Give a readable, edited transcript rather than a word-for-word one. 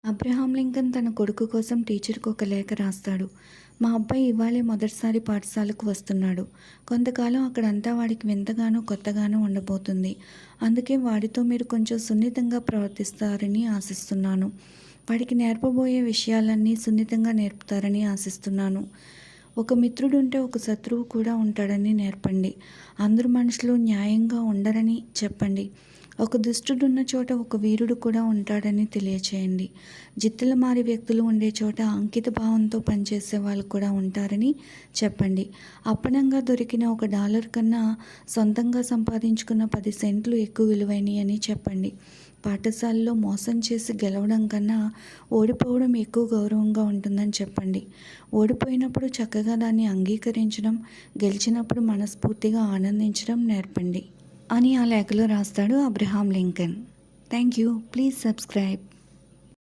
Abraham Lincoln తన కొడుకు కోసం టీచర్కు ఒక లేఖ రాస్తాడు. మా అబ్బాయి ఇవాళే మొదటిసారి పాఠశాలకు వస్తున్నాడు. కొంతకాలం అక్కడంతా వాడికి వింతగానూ కొత్తగానూ ఉండబోతుంది. అందుకే వాడితో మీరు కొంచెం సున్నితంగా ప్రవర్తిస్తారని ఆశిస్తున్నాను. వాడికి నేర్పబోయే విషయాలన్నీ సున్నితంగా నేర్పుతారని ఆశిస్తున్నాను. ఒక మిత్రుడుంటే ఒక శత్రువు కూడా ఉంటాడని నేర్పండి. అందరు మనుషులు న్యాయంగా ఉండరని చెప్పండి. ఒక దుష్టుడున్న చోట ఒక వీరుడు కూడా ఉంటాడని తెలియచేయండి. జిత్తుల మారి వ్యక్తులు ఉండే చోట అంకిత భావంతో పనిచేసే వాళ్ళు కూడా ఉంటారని చెప్పండి. అప్పనంగా దొరికిన $1 కన్నా సొంతంగా సంపాదించుకున్న 10 సెంట్లు ఎక్కువ విలువైనవి అని చెప్పండి. పాఠశాలలో మోసం చేసి గెలవడం కన్నా ఓడిపోవడం ఎక్కువ గౌరవంగా ఉంటుందని చెప్పండి. ఓడిపోయినప్పుడు చక్కగా దాన్ని అంగీకరించడం, గెలిచినప్పుడు మనస్ఫూర్తిగా ఆనందించడం నేర్పండి అని ఆ లేఖలో రాస్తాడు Abraham Lincoln. Thank you. Please subscribe.